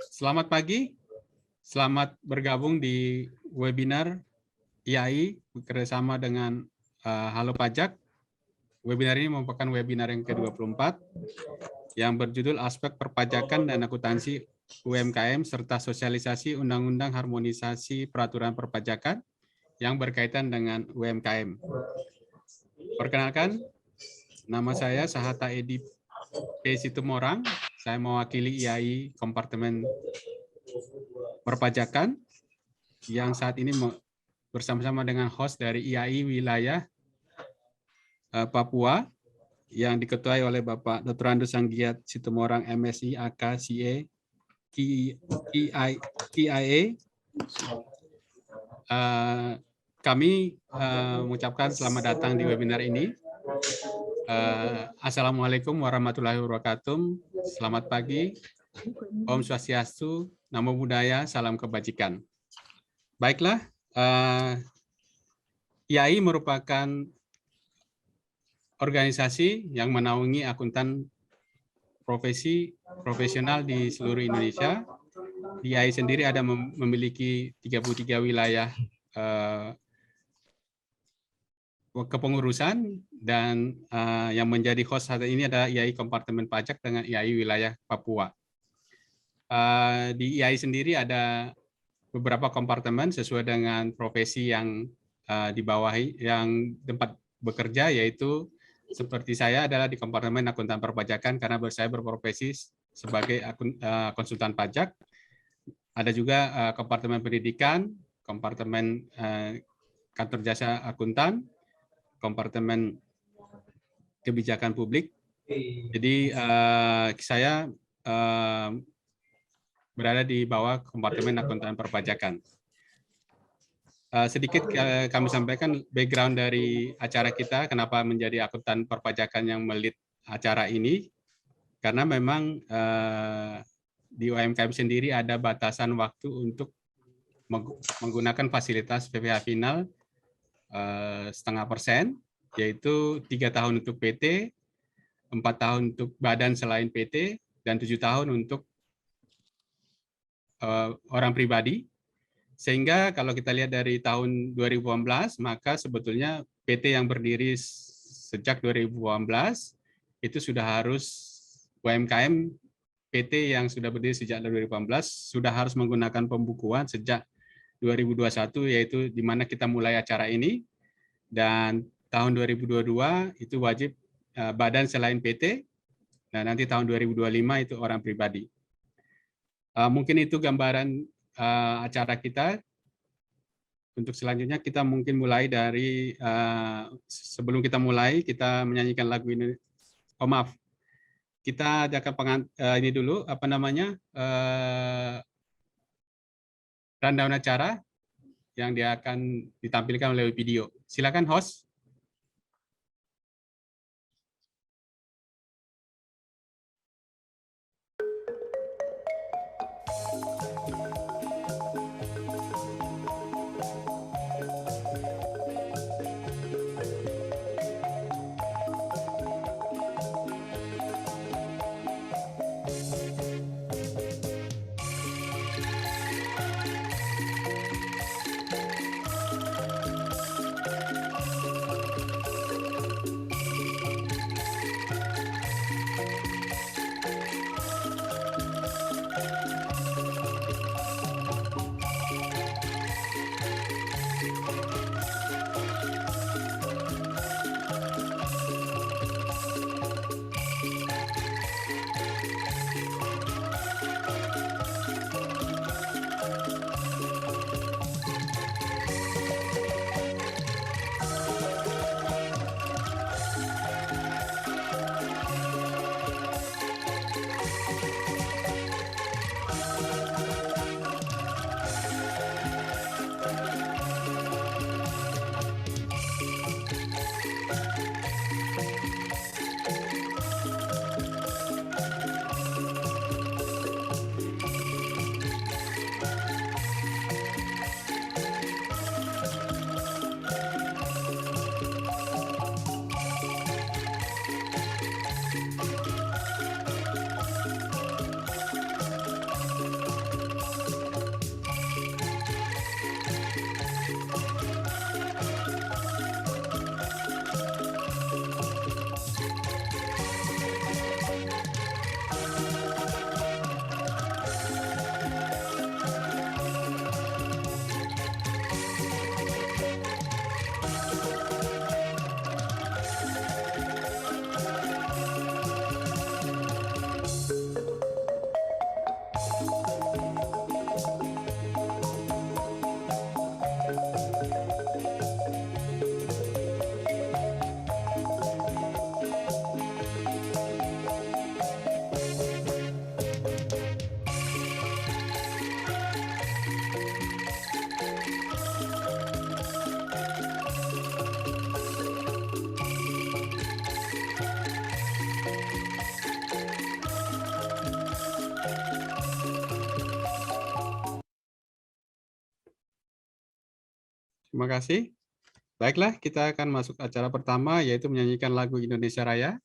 Selamat pagi, selamat bergabung di webinar IAI bekerjasama dengan Halo Pajak. Webinar ini merupakan webinar yang ke-24 yang berjudul Aspek Perpajakan dan Akuntansi UMKM serta Sosialisasi Undang-Undang Harmonisasi Peraturan Perpajakan yang berkaitan dengan UMKM. Perkenalkan, nama saya Sahata Edi P. Situmorang. Saya mewakili IAI Kompartemen Perpajakan yang saat ini bersama-sama dengan host dari IAI Wilayah Papua yang diketuai oleh Bapak Dr. Andus Sanggiat Situmorang MSI AK CA KIA. Kami mengucapkan selamat datang di webinar ini. Assalamualaikum warahmatullahi wabarakatuh. Selamat pagi. Om Swastiastu, Namo Buddhaya, salam kebajikan. Baiklah, IAI merupakan organisasi yang menaungi akuntan profesional di seluruh Indonesia. Di IAI sendiri ada memiliki 33 wilayah kepengurusan dan yang menjadi host saat ini adalah IAI Kompartemen Pajak dengan IAI Wilayah Papua. Di IAI sendiri ada beberapa kompartemen sesuai dengan profesi yang dibawahi, yang tempat bekerja, yaitu seperti saya adalah di Kompartemen Akuntan Perpajakan karena saya berprofesi sebagai konsultan pajak. Ada juga Kompartemen Pendidikan, Kompartemen Kantor Jasa Akuntan, Kompartemen Kebijakan Publik. Jadi saya berada di bawah Kompartemen Akuntan Perpajakan. Sedikit kami sampaikan background dari acara kita, kenapa menjadi akuntan perpajakan yang melit acara ini. Karena memang di UMKM sendiri ada batasan waktu untuk menggunakan fasilitas PPh final 0,5%, yaitu 3 tahun untuk PT, 4 tahun untuk badan selain PT, dan 7 tahun untuk orang pribadi. Sehingga kalau kita lihat dari tahun 2018, maka sebetulnya PT yang berdiri sejak 2018 itu sudah harus UMKM PT yang sudah berdiri sejak 2018 sudah harus menggunakan pembukuan sejak 2021, yaitu di mana kita mulai acara ini, dan tahun 2022 itu wajib badan selain PT, dan nanti tahun 2025 itu orang pribadi. Mungkin itu gambaran acara kita. Untuk selanjutnya kita mungkin mulai dari sebelum kita mulai kita menyanyikan lagu ini. Oh maaf, kita adakan ini dulu apa namanya rundown acara yang dia akan ditampilkan oleh video. Silakan host. Terima kasih. Baiklah, kita akan masuk acara pertama, yaitu menyanyikan lagu Indonesia Raya.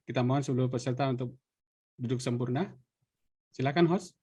Kita mohon seluruh peserta untuk duduk sempurna. Silakan, host.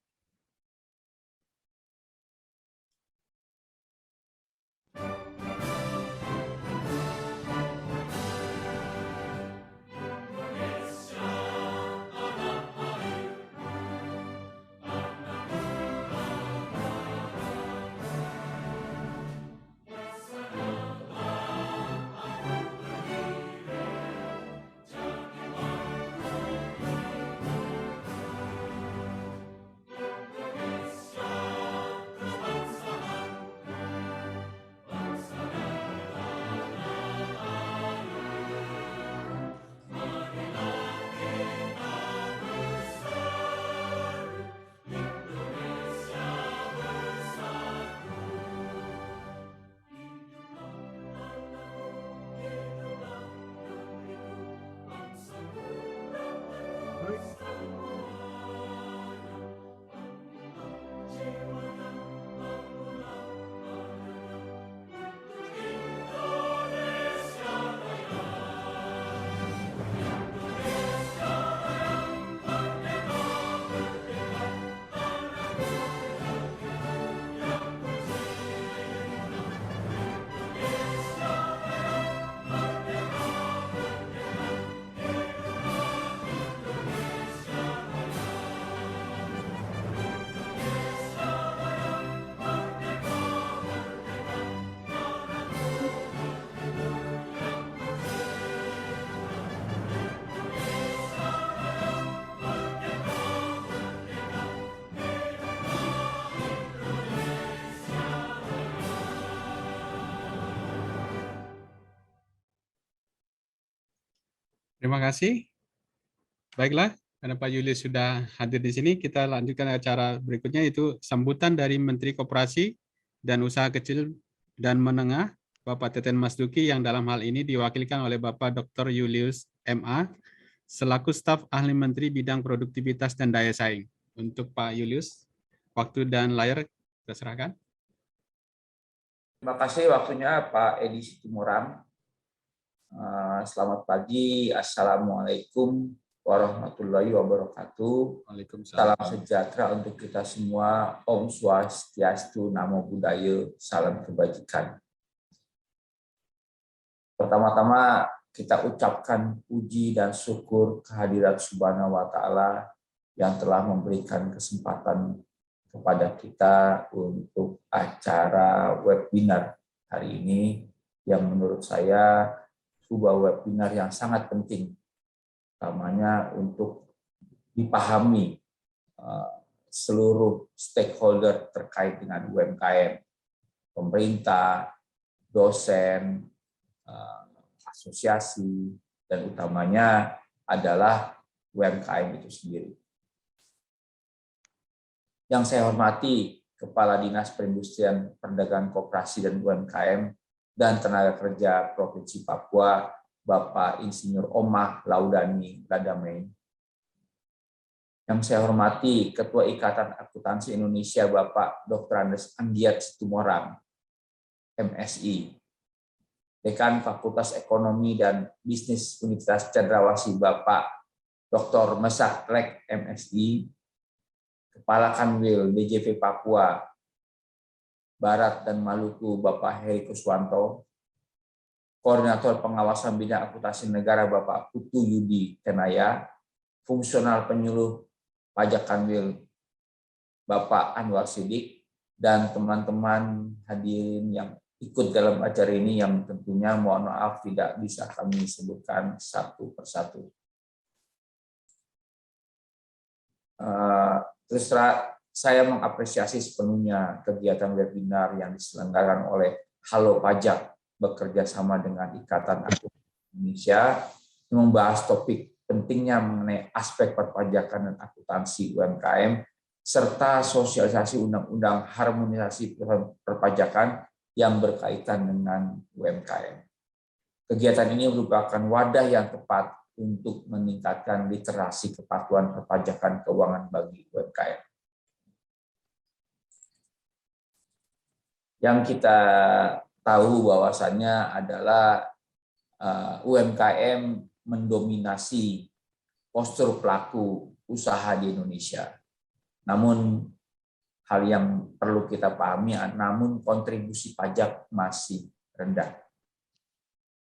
Terima kasih. Baiklah, karena Pak Julius sudah hadir di sini, kita lanjutkan acara berikutnya, yaitu sambutan dari Menteri Koperasi dan Usaha Kecil dan Menengah, Bapak Teten Mas Duki, yang dalam hal ini diwakilkan oleh Bapak Dr. Julius MA, selaku staf ahli Menteri Bidang Produktivitas dan Daya Saing. Untuk Pak Julius, waktu dan layar kita serahkan. Terima kasih waktunya Pak Edi Situmorang. Selamat pagi, Assalamualaikum warahmatullahi wabarakatuh. Salam sejahtera untuk kita semua. Om Swastiastu, Namo Buddhaya, salam kebajikan. Pertama-tama kita ucapkan puji dan syukur kehadirat Subhanahu wa Ta'ala yang telah memberikan kesempatan kepada kita untuk acara webinar hari ini, yang menurut saya sebuah webinar yang sangat penting, utamanya untuk dipahami seluruh stakeholder terkait dengan UMKM, pemerintah, dosen, asosiasi, dan utamanya adalah UMKM itu sendiri. Yang saya hormati Kepala Dinas Perindustrian, Perdagangan Koperasi dan UMKM dan Tenaga Kerja Provinsi Papua, Bapak Insinyur Omah Laudani Ladamei. Yang saya hormati Ketua Ikatan Akuntansi Indonesia, Bapak Dr. Andes Anggiat Situmorang, MSI. Dekan Fakultas Ekonomi dan Bisnis Universitas Cendrawasih, Bapak Dr. Mesak Lek, MSI. Kepala Kanwil BJV Papua Barat dan Maluku, Bapak Heri Kuswanto, Koordinator Pengawasan Bidang Akuntansi Negara, Bapak Putu Yudi Tenaya, Fungsional Penyuluh Pajak Kanwil, Bapak Anwar Sidik, dan teman-teman hadirin yang ikut dalam acara ini yang tentunya mohon maaf tidak bisa kami sebutkan satu persatu. Terus saya mengapresiasi sepenuhnya kegiatan webinar yang diselenggarakan oleh Halo Pajak bekerja sama dengan Ikatan Akuntansi Indonesia, membahas topik pentingnya mengenai aspek perpajakan dan akuntansi UMKM serta sosialisasi undang-undang harmonisasi perpajakan yang berkaitan dengan UMKM. Kegiatan ini merupakan wadah yang tepat untuk meningkatkan literasi kepatuhan perpajakan keuangan bagi UMKM. Yang kita tahu bahwasannya adalah UMKM mendominasi postur pelaku usaha di Indonesia. Namun hal yang perlu kita pahami, namun kontribusi pajak masih rendah.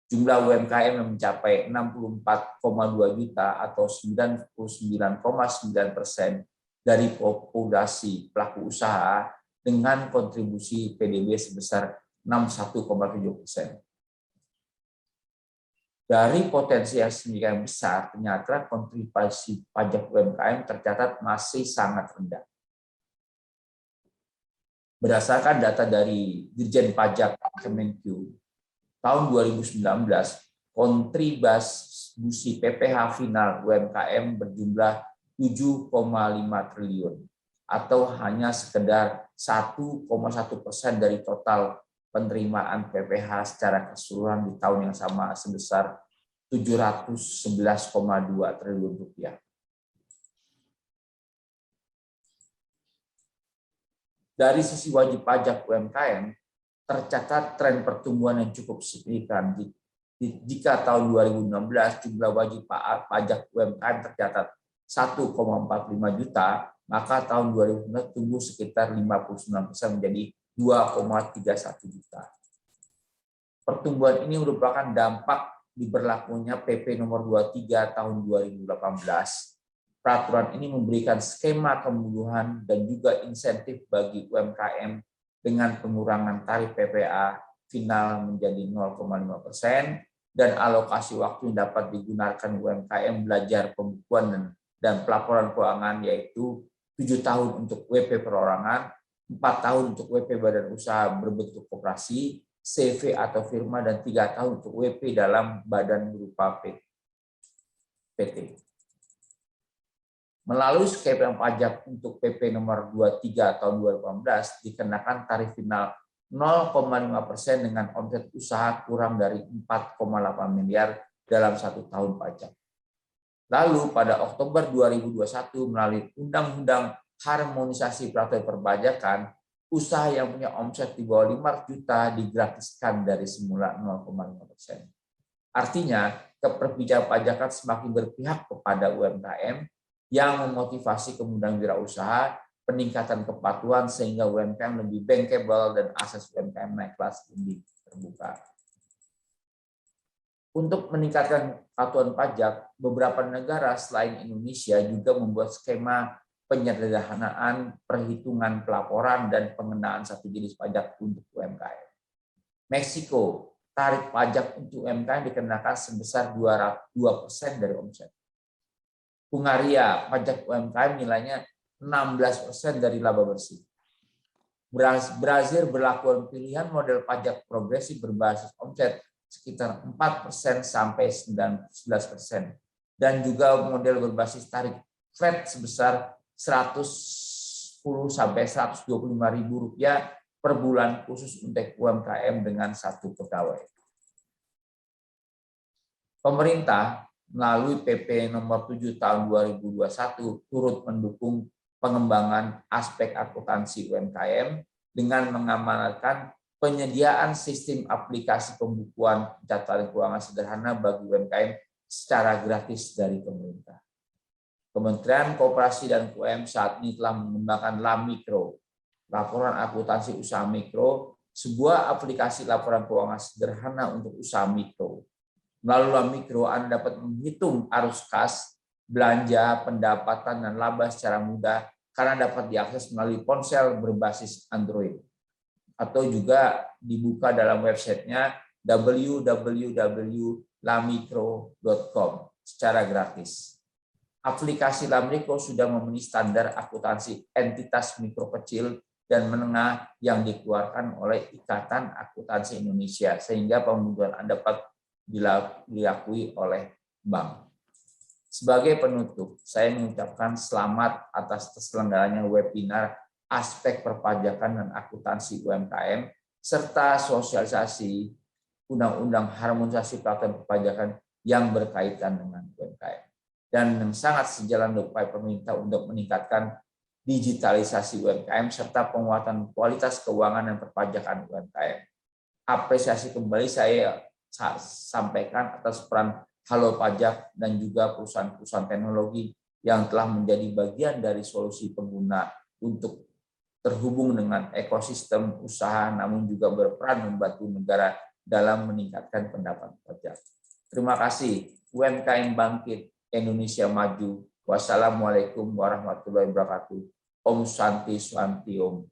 Jumlah UMKM yang mencapai 64,2 juta atau 99,9% dari populasi pelaku usaha dengan kontribusi PDB sebesar 61,7%. Dari potensi yang sedemikian besar, ternyata kontribusi pajak UMKM tercatat masih sangat rendah. Berdasarkan data dari Dirjen Pajak Kemenq, tahun 2019, kontribusi PPh final UMKM berjumlah 7,5 triliun, atau hanya sekedar 1,1% dari total penerimaan PPh secara keseluruhan di tahun yang sama sebesar 711,2 triliun rupiah. Dari sisi wajib pajak UMKM, tercatat tren pertumbuhan yang cukup signifikan. Jika tahun 2016 jumlah wajib pajak UMKM tercatat 1,45 juta, maka tahun 2019 tumbuh sekitar 59% menjadi 2,31 juta. Pertumbuhan ini merupakan dampak diberlakunya PP nomor 23 tahun 2018. Peraturan ini memberikan skema kemudahan dan juga insentif bagi UMKM dengan pengurangan tarif PPh final menjadi 0,5% dan alokasi waktu yang dapat digunakan UMKM belajar pembukuan dan pelaporan keuangan, yaitu 7 tahun untuk WP perorangan, 4 tahun untuk WP badan usaha berbentuk koperasi, CV atau firma, dan 3 tahun untuk WP dalam badan berupa PT. Melalui skema pajak untuk PP nomor 23 tahun 2018 dikenakan tarif final 0,5% dengan omset usaha kurang dari 4,8 miliar dalam 1 tahun pajak. Lalu pada Oktober 2021 melalui Undang-Undang Harmonisasi Peraturan Perpajakan, usaha yang punya omset di bawah 500 juta digratiskan dari semula 0,5%. Artinya, keperbijakan pajakan semakin berpihak kepada UMKM yang memotivasi kemudahan wirausaha, peningkatan kepatuhan sehingga UMKM lebih bankable dan akses UMKM naik kelas lebih terbuka. Untuk meningkatkan kepatuhan pajak, beberapa negara selain Indonesia juga membuat skema penyederhanaan perhitungan pelaporan dan pengenaan satu jenis pajak untuk UMKM. Meksiko, tarif pajak untuk UMKM dikenakan sebesar 2% dari omset. Hungaria, pajak UMKM nilainya 16% dari laba bersih. Brazil berlaku pilihan model pajak progresif berbasis omset sekitar 4% sampai 19%, dan juga model berbasis tarif flat sebesar 110 sampai 125 ribu rupiah per bulan khusus untuk UMKM dengan 1 pegawai. Pemerintah melalui PP nomor 7 tahun 2021 turut mendukung pengembangan aspek akuntansi UMKM dengan mengamanatkan penyediaan sistem aplikasi pembukuan catatan keuangan sederhana bagi UMKM secara gratis dari pemerintah. Kementerian Koperasi dan UMKM saat ini telah mengembangkan LAMikro, laporan akuntansi usaha mikro, sebuah aplikasi laporan keuangan sederhana untuk usaha mikro. Melalui LAMikro, Anda dapat menghitung arus kas, belanja, pendapatan, dan laba secara mudah karena dapat diakses melalui ponsel berbasis Android. Atau juga dibuka dalam websitenya www.lamikro.com secara gratis. Aplikasi LAMikro sudah memenuhi standar akuntansi entitas mikro kecil dan menengah yang dikeluarkan oleh Ikatan Akuntansi Indonesia, sehingga pembukuan Anda dapat diakui oleh bank. Sebagai penutup, saya mengucapkan selamat atas terselenggaranya webinar aspek perpajakan dan akuntansi UMKM, serta sosialisasi Undang-Undang Harmonisasi Peraturan Perpajakan yang berkaitan dengan UMKM. Dan yang sangat sejalan dengan upaya pemerintah untuk meningkatkan digitalisasi UMKM, serta penguatan kualitas keuangan dan perpajakan UMKM. Apresiasi kembali saya sampaikan atas peran Halo Pajak dan juga perusahaan-perusahaan teknologi yang telah menjadi bagian dari solusi pengguna untuk terhubung dengan ekosistem usaha, namun juga berperan membantu negara dalam meningkatkan pendapatan pajak. Terima kasih. UMKM bangkit, Indonesia maju. Wassalamualaikum warahmatullahi wabarakatuh. Om Santi Swanti Om.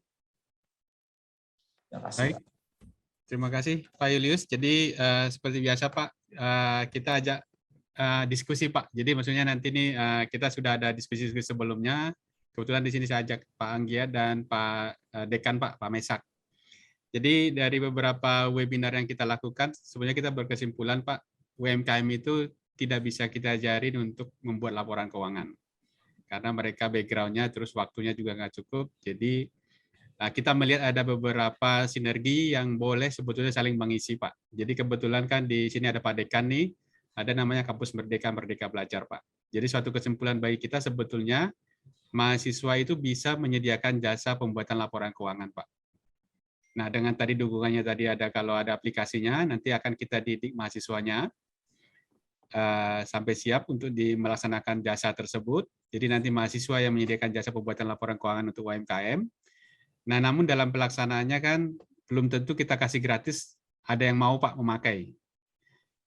Terima kasih. Baik. Terima kasih Pak Julius. Jadi seperti biasa Pak, kita ajak diskusi Pak. Jadi maksudnya nanti ini kita sudah ada diskusi-diskusi sebelumnya. Kebetulan di sini saya ajak Pak Anggiat dan Pak Dekan Pak Mesak. Jadi dari beberapa webinar yang kita lakukan, sebenarnya kita berkesimpulan Pak, UMKM itu tidak bisa kita ajarin untuk membuat laporan keuangan. Karena mereka background-nya terus waktunya juga nggak cukup. Jadi kita melihat ada beberapa sinergi yang boleh sebetulnya saling mengisi Pak. Jadi kebetulan kan di sini ada Pak Dekan nih, ada namanya Kampus Merdeka Belajar Pak. Jadi suatu kesimpulan bagi kita sebetulnya mahasiswa itu bisa menyediakan jasa pembuatan laporan keuangan Pak. Nah dengan tadi dukungannya tadi ada kalau ada aplikasinya, nanti akan kita didik mahasiswanya sampai siap untuk melaksanakan jasa tersebut. Jadi nanti mahasiswa yang menyediakan jasa pembuatan laporan keuangan untuk UMKM. Nah, namun dalam pelaksanaannya kan belum tentu kita kasih gratis, ada yang mau Pak memakai.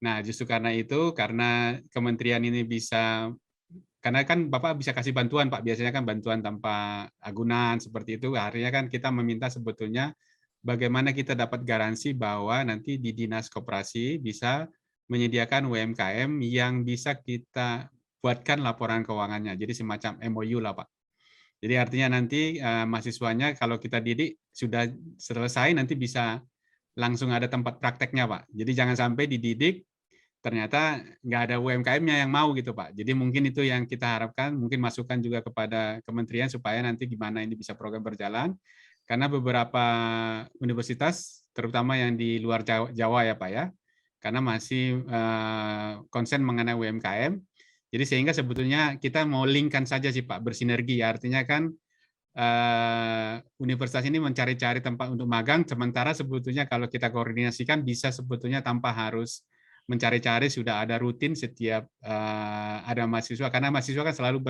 Nah, justru karena itu, karena kementerian ini bisa, karena kan Bapak bisa kasih bantuan Pak, biasanya kan bantuan tanpa agunan seperti itu, artinya kan kita meminta sebetulnya bagaimana kita dapat garansi bahwa nanti di Dinas Koperasi bisa menyediakan UMKM yang bisa kita buatkan laporan keuangannya. Jadi semacam MOU lah Pak. Jadi artinya nanti mahasiswanya kalau kita didik sudah selesai nanti bisa langsung ada tempat prakteknya Pak. Jadi jangan sampai dididik ternyata nggak ada UMKM-nya yang mau gitu Pak. Jadi mungkin itu yang kita harapkan, mungkin masukan juga kepada kementerian supaya nanti gimana ini bisa program berjalan. Karena beberapa universitas, terutama yang di luar Jawa ya Pak ya, karena masih konsen mengenai UMKM. Jadi sehingga sebetulnya kita mau linkkan saja sih Pak, bersinergi. Artinya kan universitas ini mencari-cari tempat untuk magang, sementara sebetulnya kalau kita koordinasikan bisa sebetulnya tanpa harus mencari-cari, sudah ada rutin setiap ada mahasiswa, karena mahasiswa kan selalu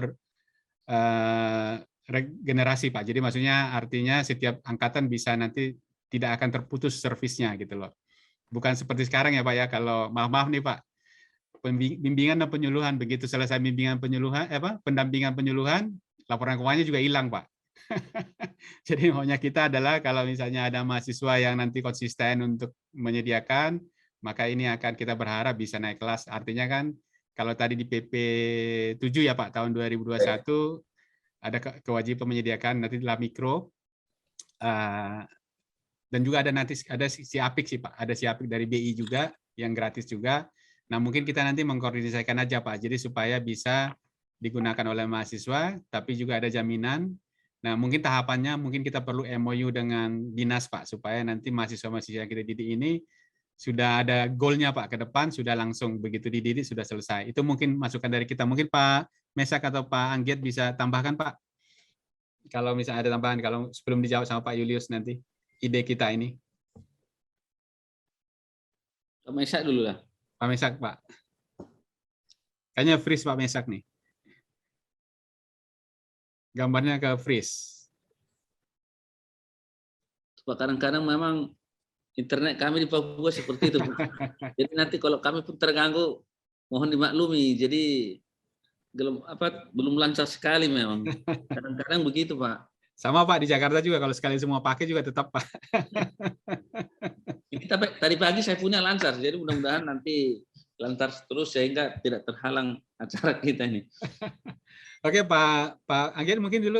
regenerasi Pak. Jadi maksudnya artinya setiap angkatan bisa nanti tidak akan terputus servisnya gitu loh. Bukan seperti sekarang ya Pak ya, kalau maaf nih Pak, bimbingan dan penyuluhan, begitu selesai bimbingan penyuluhan, pendampingan penyuluhan, laporan keuangannya juga hilang Pak. Jadi maunya kita adalah kalau misalnya ada mahasiswa yang nanti konsisten untuk menyediakan, maka ini akan kita berharap bisa naik kelas. Artinya kan kalau tadi di PP 7 ya Pak, tahun 2021 ada kewajiban menyediakan nanti dalam mikro, dan juga ada nanti ada si Apik sih Pak, ada si Apik dari BI juga yang gratis juga. Nah mungkin kita nanti mengkoordinasikan aja Pak, jadi supaya bisa digunakan oleh mahasiswa, tapi juga ada jaminan. Nah mungkin tahapannya mungkin kita perlu MOU dengan dinas Pak, supaya nanti mahasiswa-mahasiswa yang kita didik ini sudah ada goalnya Pak ke depan, sudah langsung begitu dididik sudah selesai. Itu mungkin masukan dari kita. Mungkin Pak Mesak atau Pak Anggiat bisa tambahkan Pak, kalau misalnya ada tambahan, kalau sebelum dijawab sama Pak Julius nanti ide kita ini. Pak Mesak dulu lah. Pak Mesak Pak. Kayaknya freeze Pak Mesak nih. Gambarnya ke freeze. Kadang-kadang memang internet kami di Papua seperti itu. Jadi nanti kalau kami pun terganggu, mohon dimaklumi. Jadi belum lancar sekali memang. Kadang-kadang begitu Pak. Sama Pak, di Jakarta juga kalau sekali semua pakai juga tetap Pak. Kita tadi pagi saya punya lancar, jadi mudah-mudahan nanti lancar terus sehingga tidak terhalang acara kita ini. Oke Pak Anggiat mungkin dulu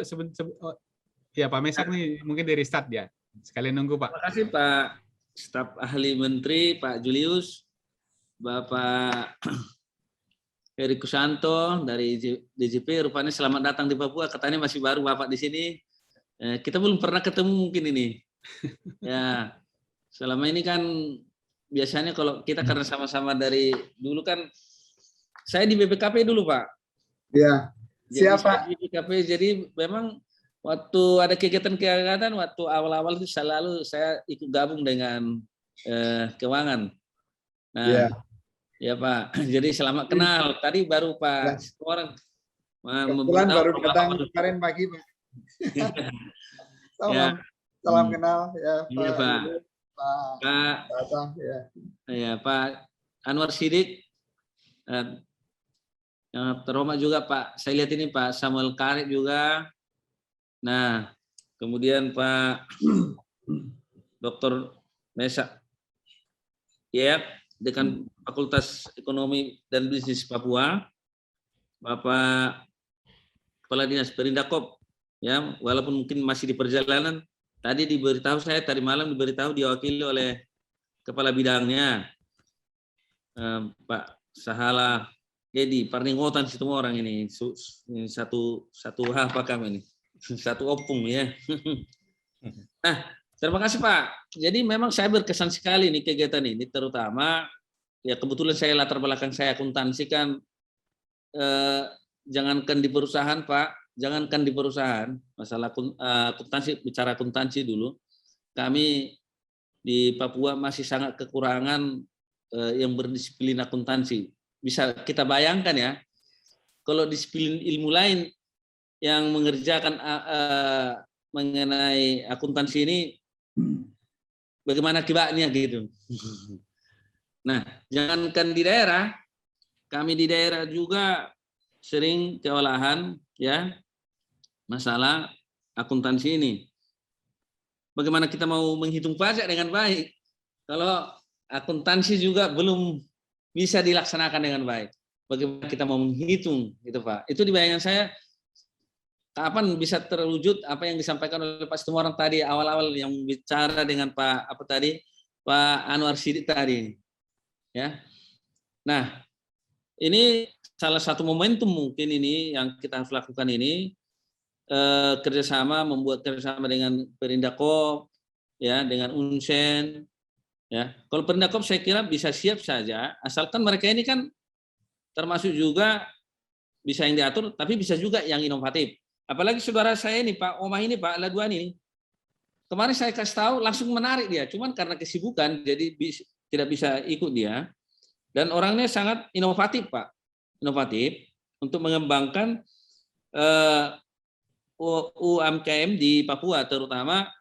ya Pak Mesak nih mungkin dari start ya. Sekali nunggu Pak. Terima kasih Pak Staf Ahli Menteri Pak Julius, Bapak Heri Kusanto dari DJP, rupanya selamat datang di Papua. Katanya masih baru Bapak di sini. Kita belum pernah ketemu mungkin ini. Ya, selama ini kan biasanya kalau kita karena sama-sama dari dulu kan, saya di BPKP dulu Pak. Ya, siapa? Di BPKP, jadi memang waktu ada kegiatan-kegiatan, waktu awal-awal itu selalu saya ikut gabung dengan keuangan. Nah, Ya. ya Pak. Jadi selamat kenal. Tadi baru Pak orang Kebetulan baru datang kemarin pagi, Pak. Salam kenal ya Pak. Iya, Pak. Pak Datang ya. Ya Pak Anwar Sidik. Yang terhormat juga Pak. Saya lihat ini Pak Samuel Karik juga. Nah, kemudian Pak Dr. Mesa. Ya, Dekan Fakultas Ekonomi dan Bisnis Papua. Bapak Kepala Dinas Perindakop, ya, walaupun mungkin masih di perjalanan, tadi diberitahu saya tadi malam diberitahu diwakili oleh kepala bidangnya Pak Sahala Edi Parningotan situ orang ini satu hal Pak kami ini satu opung ya. Nah, terima kasih Pak. Jadi memang saya berkesan sekali nih kegiatan ini, terutama ya kebetulan saya latar belakang saya akuntansi kan. Jangankan di perusahaan Pak, jangankan di perusahaan, masalah akuntansi, bicara akuntansi dulu, kami di Papua masih sangat kekurangan yang berdisiplin akuntansi. Bisa kita bayangkan ya, kalau disiplin ilmu lain yang mengerjakan mengenai akuntansi ini, bagaimana akibatnya gitu. Nah, jangankan di daerah, kami di daerah juga sering kewalahan ya masalah akuntansi ini. Bagaimana kita mau menghitung pajak dengan baik kalau akuntansi juga belum bisa dilaksanakan dengan baik. Bagaimana kita mau menghitung itu Pak? Itu di bayangan saya kapan bisa terwujud apa yang disampaikan oleh Pak Situmorang tadi awal-awal yang bicara dengan Pak Anwar Sidik tadi. Ya. Nah, ini salah satu momentum mungkin ini yang kita harus lakukan ini membuat kerjasama dengan Perindakop, ya, dengan Unsen, ya. Kalau Perindakop saya kira bisa siap saja, asalkan mereka ini kan termasuk juga bisa yang diatur, tapi bisa juga yang inovatif. Apalagi saudara saya ini Pak Omah ini Pak Laduan ini, kemarin saya kasih tahu langsung menarik dia, cuman karena kesibukan jadi tidak bisa ikut dia. Dan orangnya sangat inovatif Pak. Inovatif untuk mengembangkan UMKM di Papua, terutama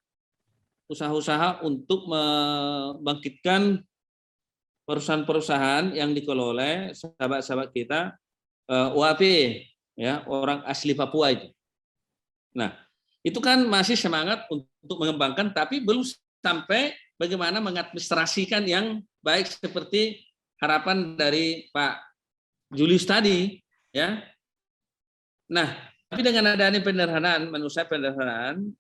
usaha-usaha untuk membangkitkan perusahaan-perusahaan yang dikelola oleh sahabat-sahabat kita UAP, ya, orang asli Papua itu. Nah, itu kan masih semangat untuk mengembangkan, tapi belum sampai bagaimana mengadministrasikan yang baik seperti harapan dari Pak Julius tadi, ya. Nah, tapi dengan adanya penderhanaan, menurut saya penderhanaan,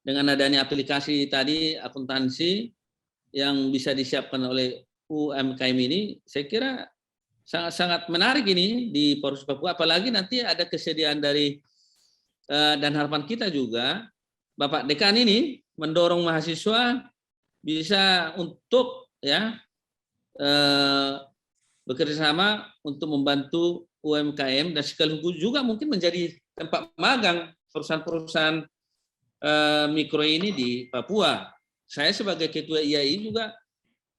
dengan adanya aplikasi tadi akuntansi yang bisa disiapkan oleh UMKM ini, saya kira sangat-sangat menarik ini di Polres Papua. Apalagi nanti ada kesediaan dari dan harapan kita juga, Bapak Dekan ini mendorong mahasiswa bisa untuk ya bekerja sama untuk membantu UMKM dan sekaligus juga mungkin menjadi tempat magang perusahaan-perusahaan mikro ini di Papua. Saya sebagai ketua IAI juga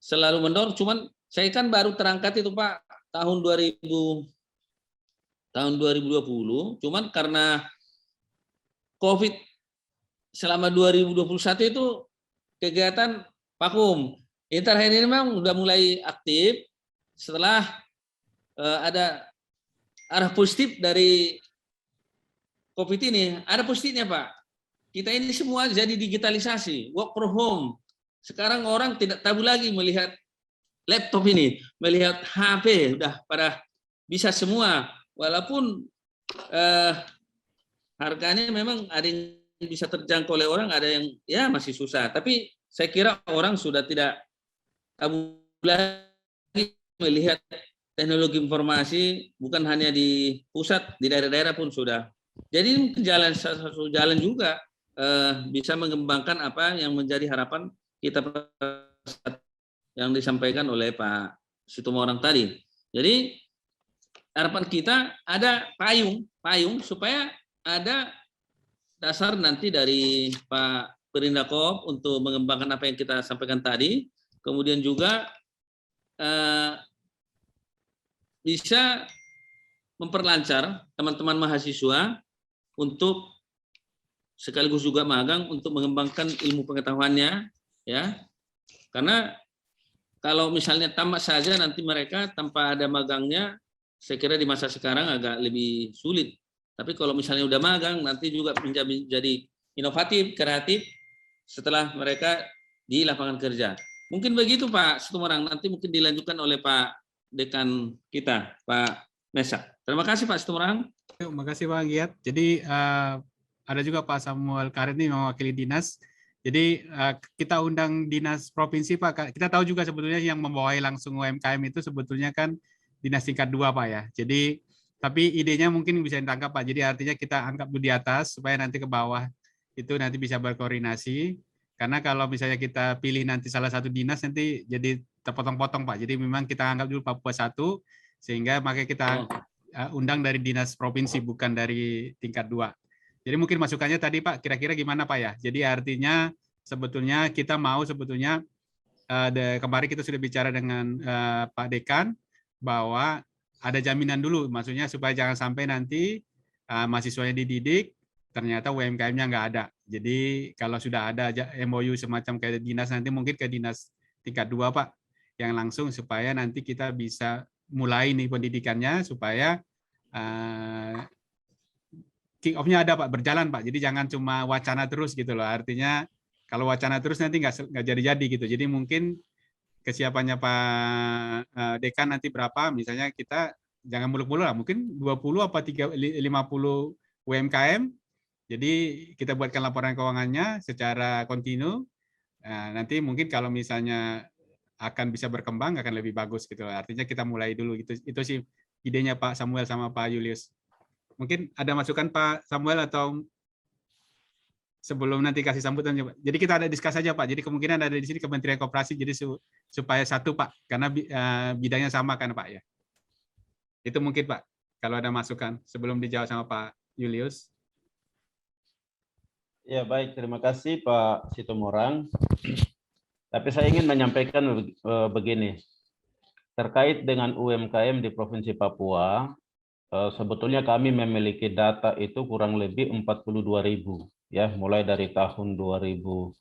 selalu mendorong, cuman saya kan baru terangkat itu Pak tahun 2020, cuman karena COVID selama 2021 itu kegiatan vakum. Ini terakhir ini memang udah mulai aktif setelah ada arah positif dari COVID ini. Ada positifnya Pak. Kita ini semua jadi digitalisasi, work from home. Sekarang orang tidak tabu lagi melihat laptop ini, melihat HP, udah pada bisa semua. Walaupun harganya memang ada yang bisa terjangkau oleh orang, ada yang ya masih susah. Tapi saya kira orang sudah tidak tabu lagi melihat teknologi informasi, bukan hanya di pusat, di daerah-daerah pun sudah. Jadi satu jalan juga bisa mengembangkan apa yang menjadi harapan kita yang disampaikan oleh Pak Situmorang tadi. Jadi harapan kita ada payung supaya ada dasar nanti dari Pak Perindakop untuk mengembangkan apa yang kita sampaikan tadi. Kemudian juga bisa memperlancar teman-teman mahasiswa untuk sekaligus juga magang untuk mengembangkan ilmu pengetahuannya, ya. Karena kalau misalnya tamat saja nanti mereka tanpa ada magangnya, saya kira di masa sekarang agak lebih sulit. Tapi kalau misalnya udah magang, nanti juga menjadi inovatif, kreatif setelah mereka di lapangan kerja. Mungkin begitu Pak Situmorang, nanti mungkin dilanjutkan oleh Pak Dekan kita, Pak Mesa. Terima kasih Pak Situmorang. Terima kasih Pak Giat. Jadi ada juga Pak Samuel Karet ini mewakili dinas. Jadi kita undang dinas provinsi Pak. Kita tahu juga sebetulnya yang membawahi langsung UMKM itu sebetulnya kan dinas tingkat 2 Pak ya. Jadi tapi idenya mungkin bisa ditangkap Pak. Jadi artinya kita angkat dulu di atas supaya nanti ke bawah itu nanti bisa berkoordinasi. Karena kalau misalnya kita pilih nanti salah satu dinas nanti jadi terpotong-potong Pak. Jadi memang kita anggap dulu Papua 1 sehingga makanya kita undang dari dinas provinsi bukan dari tingkat 2. Jadi mungkin masukannya tadi Pak, kira-kira gimana Pak ya? Jadi artinya sebetulnya kita mau sebetulnya kemarin kita sudah bicara dengan Pak Dekan bahwa ada jaminan dulu, maksudnya supaya jangan sampai nanti mahasiswanya dididik, ternyata UMKM-nya nggak ada. Jadi kalau sudah ada MOU semacam kayak dinas, nanti mungkin ke dinas tingkat 2 Pak, yang langsung supaya nanti kita bisa mulai nih pendidikannya supaya kick off-nya ada Pak, berjalan Pak. Jadi jangan cuma wacana terus gitu loh. Artinya kalau wacana terus nanti nggak jadi-jadi gitu. Jadi mungkin kesiapannya Pak Dekan nanti berapa, misalnya kita jangan muluk-muluk lah, mungkin 20 apa 50 UMKM, jadi kita buatkan laporan keuangannya secara kontinu, nanti mungkin kalau misalnya akan bisa berkembang akan lebih bagus gitu, artinya kita mulai dulu gitu. Itu sih idenya Pak Samuel sama Pak Julius. Mungkin ada masukan Pak Samuel atau sebelum nanti kasih sambutan, jadi kita ada diskus saja Pak. Jadi kemungkinan ada di sini Kementerian Koperasi, jadi supaya satu Pak, karena bidangnya sama kan Pak ya. Itu mungkin Pak, kalau ada masukan sebelum dijawab sama Pak Julius. Ya baik, terima kasih Pak Situmorang. Tapi saya ingin menyampaikan begini, terkait dengan UMKM di Provinsi Papua, sebetulnya kami memiliki data itu kurang lebih 42.000. Ya, mulai dari tahun 2020,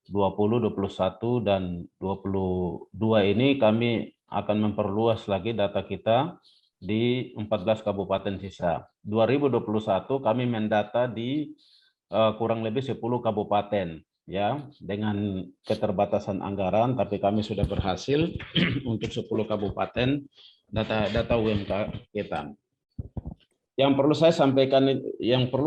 21 dan 22 ini kami akan memperluas lagi data kita di 14 kabupaten sisa. 2021 kami mendata di kurang lebih 10 kabupaten ya, dengan keterbatasan anggaran, tapi kami sudah berhasil untuk 10 kabupaten data UMKM kita. Yang perlu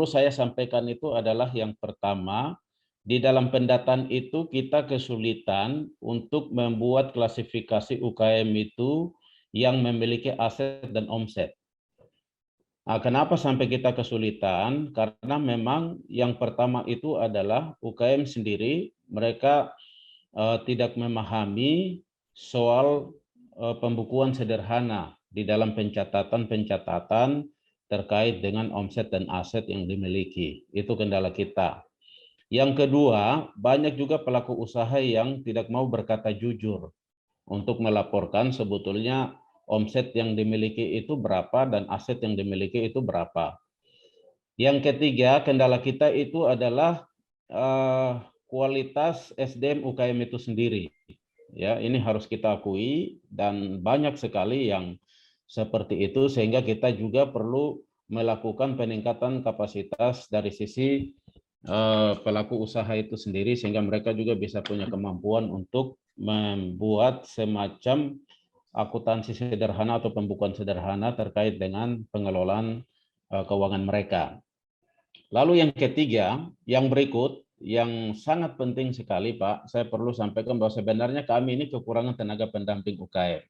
saya sampaikan itu adalah yang pertama, di dalam pendataan itu kita kesulitan untuk membuat klasifikasi UKM itu yang memiliki aset dan omset. Nah, kenapa sampai kita kesulitan? Karena memang yang pertama itu adalah UKM sendiri, mereka tidak memahami soal pembukuan sederhana di dalam pencatatan terkait dengan omset dan aset yang dimiliki. Itu kendala kita. Yang kedua, banyak juga pelaku usaha yang tidak mau berkata jujur untuk melaporkan sebetulnya omset yang dimiliki itu berapa dan aset yang dimiliki itu berapa. Yang ketiga, kendala kita itu adalah kualitas SDM UKM itu sendiri. Ya, ini harus kita akui dan banyak sekali yang seperti itu, sehingga kita juga perlu melakukan peningkatan kapasitas dari sisi pelaku usaha itu sendiri, sehingga mereka juga bisa punya kemampuan untuk membuat semacam akuntansi sederhana atau pembukuan sederhana terkait dengan pengelolaan keuangan mereka. Lalu yang ketiga, yang berikut, yang sangat penting sekali Pak, saya perlu sampaikan bahwa sebenarnya kami ini kekurangan tenaga pendamping UKM.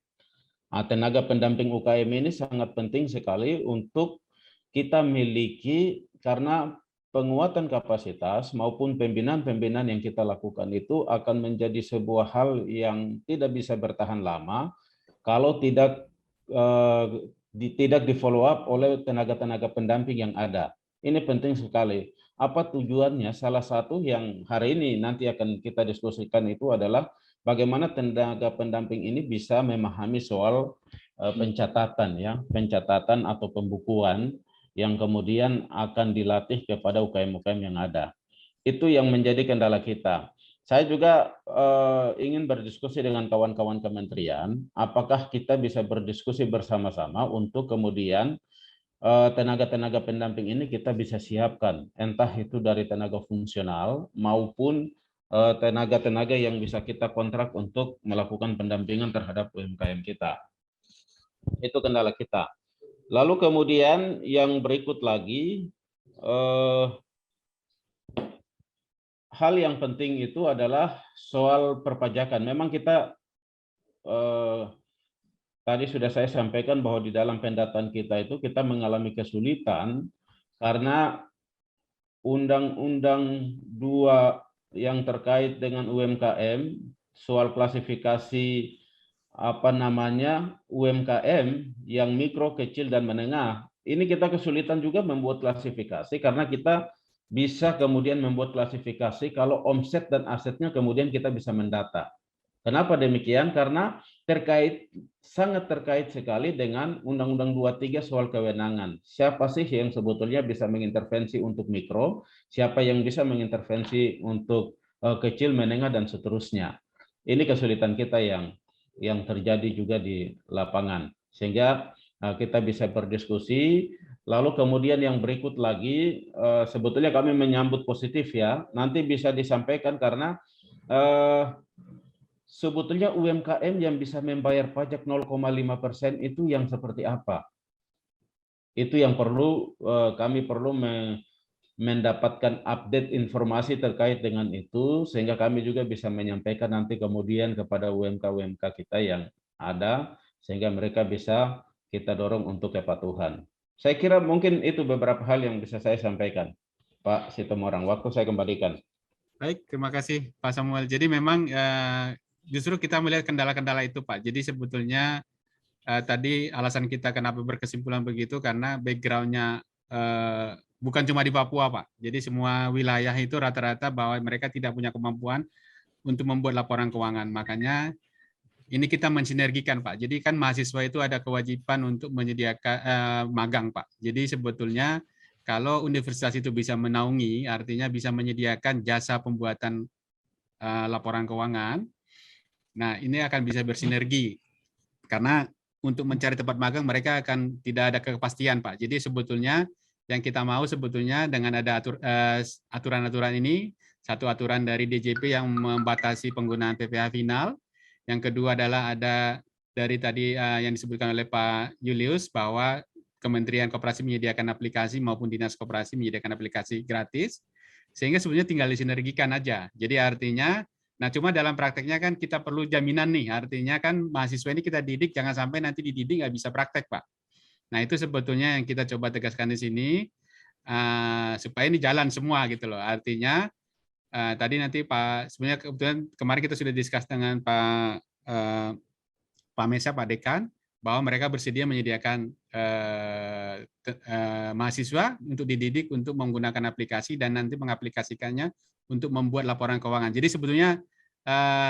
Nah, tenaga pendamping UKM ini sangat penting sekali untuk kita miliki, karena penguatan kapasitas maupun pembinaan-pembinaan yang kita lakukan itu akan menjadi sebuah hal yang tidak bisa bertahan lama kalau tidak di follow up oleh tenaga-tenaga pendamping yang ada. Ini penting sekali. Apa tujuannya? Salah satu yang hari ini nanti akan kita diskusikan itu adalah bagaimana tenaga pendamping ini bisa memahami soal pencatatan, ya, pencatatan atau pembukuan yang kemudian akan dilatih kepada UKM-UKM yang ada. Itu yang menjadi kendala kita. Saya juga ingin berdiskusi dengan kawan-kawan kementerian, apakah kita bisa berdiskusi bersama-sama untuk kemudian tenaga-tenaga pendamping ini kita bisa siapkan, entah itu dari tenaga fungsional maupun tenaga-tenaga yang bisa kita kontrak untuk melakukan pendampingan terhadap UMKM kita. Itu kendala kita. Lalu kemudian yang berikut lagi, hal yang penting itu adalah soal perpajakan. Memang kita tadi sudah saya sampaikan bahwa di dalam pendataan kita itu kita mengalami kesulitan karena Undang-Undang 2 yang terkait dengan UMKM soal klasifikasi UMKM yang mikro, kecil, dan menengah. Ini kita kesulitan juga membuat klasifikasi karena kita bisa kemudian membuat klasifikasi kalau omset dan asetnya kemudian kita bisa mendata. Kenapa demikian? Karena sangat terkait sekali dengan Undang-Undang 23 soal kewenangan. Siapa sih yang sebetulnya bisa mengintervensi untuk mikro, siapa yang bisa mengintervensi untuk kecil, menengah, dan seterusnya. Ini kesulitan kita yang terjadi juga di lapangan. Sehingga kita bisa berdiskusi. Lalu kemudian yang berikut lagi, sebetulnya kami menyambut positif ya. Nanti bisa disampaikan karena sebetulnya UMKM yang bisa membayar pajak 0,5% itu yang seperti apa? Itu yang kami perlu mendapatkan update informasi terkait dengan itu, sehingga kami juga bisa menyampaikan nanti kemudian kepada UMK-UMK kita yang ada, sehingga mereka bisa kita dorong untuk kepatuhan. Saya kira mungkin itu beberapa hal yang bisa saya sampaikan. Pak Sitomorang, waktu saya kembalikan. Baik, terima kasih Pak Samuel. Jadi memang justru kita melihat kendala-kendala itu, Pak. Jadi sebetulnya tadi alasan kita kenapa berkesimpulan begitu karena background-nya bukan cuma di Papua, Pak. Jadi semua wilayah itu rata-rata bahwa mereka tidak punya kemampuan untuk membuat laporan keuangan. Makanya ini kita mensinergikan, Pak. Jadi kan mahasiswa itu ada kewajiban untuk menyediakan magang, Pak. Jadi sebetulnya kalau universitas itu bisa menaungi, artinya bisa menyediakan jasa pembuatan laporan keuangan, nah ini akan bisa bersinergi. Karena untuk mencari tempat magang mereka akan tidak ada kepastian, Pak. Jadi sebetulnya yang kita mau sebetulnya dengan ada aturan-aturan ini, satu aturan dari DJP yang membatasi penggunaan PPh final, yang kedua adalah ada dari tadi yang disebutkan oleh Pak Julius bahwa Kementerian Koperasi menyediakan aplikasi maupun Dinas Koperasi menyediakan aplikasi gratis, sehingga sebenarnya tinggal disinergikan aja. Jadi artinya, nah cuma dalam prakteknya kan kita perlu jaminan nih, artinya kan mahasiswa ini kita didik, jangan sampai nanti dididik nggak bisa praktek, Pak. Nah itu sebetulnya yang kita coba tegaskan di sini, supaya ini jalan semua gitu loh. Artinya, tadi nanti Pak, sebenarnya kebetulan kemarin kita sudah diskus dengan Pak Mesa, Pak Dekan, bahwa mereka bersedia menyediakan mahasiswa untuk dididik untuk menggunakan aplikasi dan nanti mengaplikasikannya untuk membuat laporan keuangan. Jadi sebetulnya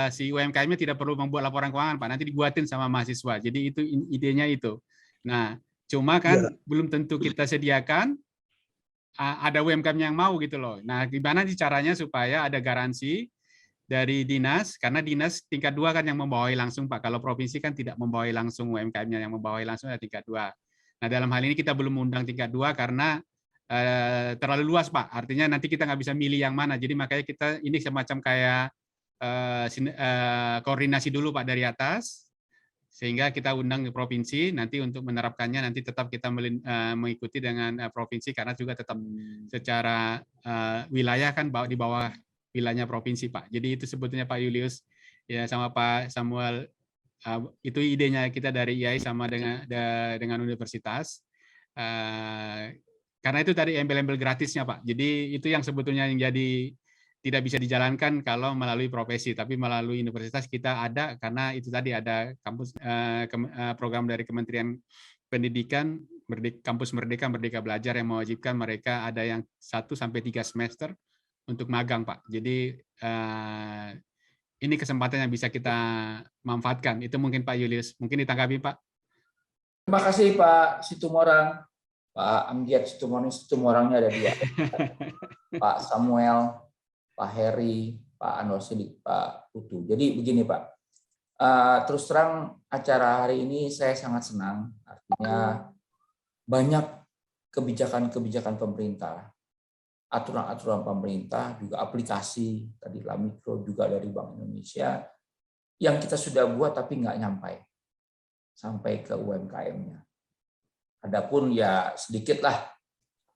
si UMKM-nya tidak perlu membuat laporan keuangan, Pak. Nanti dibuatin sama mahasiswa. Jadi itu idenya itu. Nah, cuma kan belum tentu kita sediakan ada UMKM yang mau gitu loh. Nah, gimana sih caranya supaya ada garansi dari dinas, karena dinas tingkat 2 kan yang membawahi langsung, Pak. Kalau provinsi kan tidak membawahi langsung UMKM-nya, yang membawahi langsung ada tingkat 2. Nah, dalam hal ini kita belum undang tingkat 2 karena terlalu luas, Pak. Artinya nanti kita nggak bisa milih yang mana. Jadi makanya kita ini semacam kayak koordinasi dulu, Pak, dari atas, sehingga kita undang ke provinsi, nanti untuk menerapkannya nanti tetap kita mengikuti dengan provinsi, karena juga tetap secara wilayah kan di bawah wilayahnya provinsi, Pak. Jadi itu sebetulnya Pak Julius ya sama Pak Samuel, itu idenya kita dari IAI sama dengan universitas. Karena itu tadi embel-embel gratisnya, Pak. Jadi itu yang sebetulnya yang jadi tidak bisa dijalankan kalau melalui profesi, tapi melalui universitas kita ada, karena itu tadi ada kampus program dari Kementerian Pendidikan Kampus Merdeka, Merdeka Belajar yang mewajibkan mereka ada yang 1-3 semester untuk magang, Pak. Jadi ini kesempatan yang bisa kita manfaatkan. Itu mungkin Pak Julius. Mungkin ditanggapi, Pak. Terima kasih Pak Situmorang. Pak Amjad Situmorangnya ada 2. Pak Samuel, Pak Heri, Pak Anwar Sidik, Pak Putu. Jadi begini Pak, terus terang acara hari ini saya sangat senang. Artinya banyak kebijakan-kebijakan pemerintah, aturan-aturan pemerintah, juga aplikasi tadi Lamikro juga dari Bank Indonesia yang kita sudah buat tapi nggak sampai ke UMKM-nya. Adapun ya sedikit lah,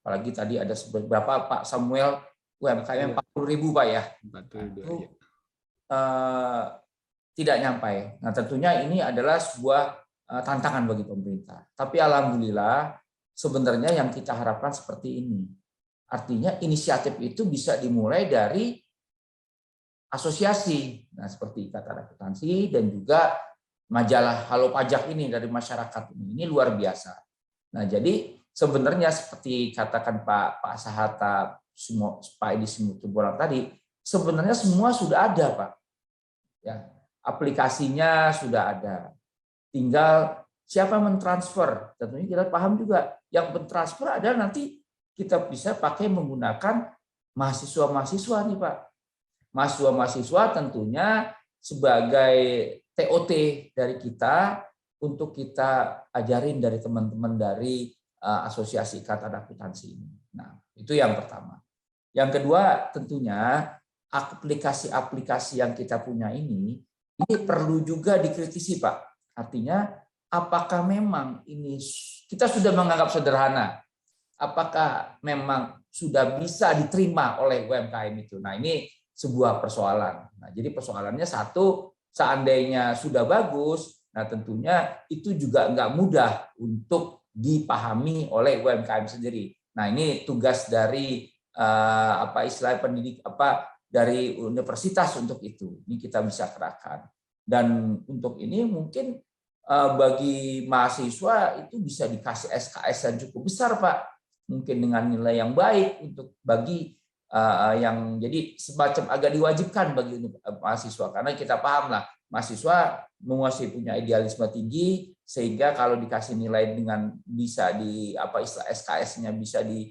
apalagi tadi ada beberapa Pak Samuel UMKM 40.000 Pak ya. Itu tidak nyampai. Nah tentunya ini adalah sebuah tantangan bagi pemerintah. Tapi alhamdulillah sebenarnya yang kita harapkan seperti ini. Artinya inisiatif itu bisa dimulai dari asosiasi, nah seperti Ikatan Akuntansi dan juga majalah Halo Pajak ini dari masyarakat ini luar biasa. Nah jadi sebenarnya seperti katakan Pak Sahata, Pak Edi Situmorang tadi, sebenarnya semua sudah ada Pak. Ya, aplikasinya sudah ada. Tinggal siapa mentransfer. Tentunya kita paham juga yang mentransfer adalah nanti kita bisa pakai menggunakan mahasiswa-mahasiswa nih Pak. Mahasiswa-mahasiswa tentunya sebagai TOT dari kita untuk kita ajarin dari teman-teman dari Asosiasi Ikatan Akuntansi ini. Nah, itu yang pertama. Yang kedua, tentunya aplikasi-aplikasi yang kita punya ini perlu juga dikritisi, Pak. Artinya, apakah memang ini kita sudah menganggap sederhana? Apakah memang sudah bisa diterima oleh UMKM itu? Nah, ini sebuah persoalan. Nah, jadi persoalannya satu, seandainya sudah bagus, nah tentunya itu juga nggak mudah untuk dipahami oleh UMKM sendiri. Nah, ini tugas dari dari universitas untuk itu. Ini kita bisa kerahkan. Dan untuk ini mungkin bagi mahasiswa itu bisa dikasih SKS yang cukup besar, Pak. Mungkin dengan nilai yang baik untuk bagi yang jadi semacam agak diwajibkan bagi mahasiswa, karena kita paham lah mahasiswa masih punya idealisme tinggi, sehingga kalau dikasih nilai dengan bisa di istilah SKS-nya bisa di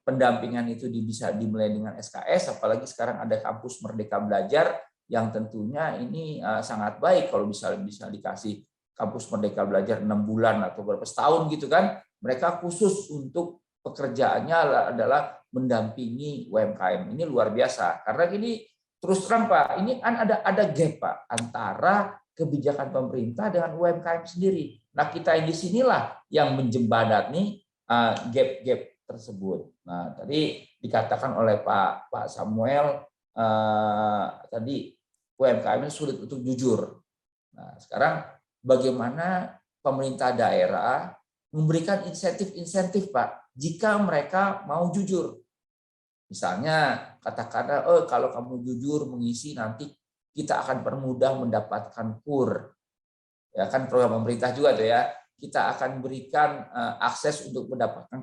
pendampingan itu bisa dimulai dengan SKS, apalagi sekarang ada kampus Merdeka Belajar yang tentunya ini sangat baik kalau bisa dikasih kampus Merdeka Belajar 6 bulan atau berapa setahun gitu kan, mereka khusus untuk pekerjaannya adalah mendampingi UMKM. Ini luar biasa. Karena ini terus terang Pak, ini kan ada gap Pak antara kebijakan pemerintah dengan UMKM sendiri. Nah, kita di sinilah yang menjembatani gap-gap tersebut. Nah, tadi dikatakan oleh Pak Samuel tadi UMKM sulit untuk jujur. Nah, sekarang bagaimana pemerintah daerah memberikan insentif-insentif Pak jika mereka mau jujur. Misalnya katakanlah kalau kamu jujur mengisi nanti kita akan permudah mendapatkan KUR. Ya kan program pemerintah juga tuh ya. Kita akan berikan akses untuk mendapatkan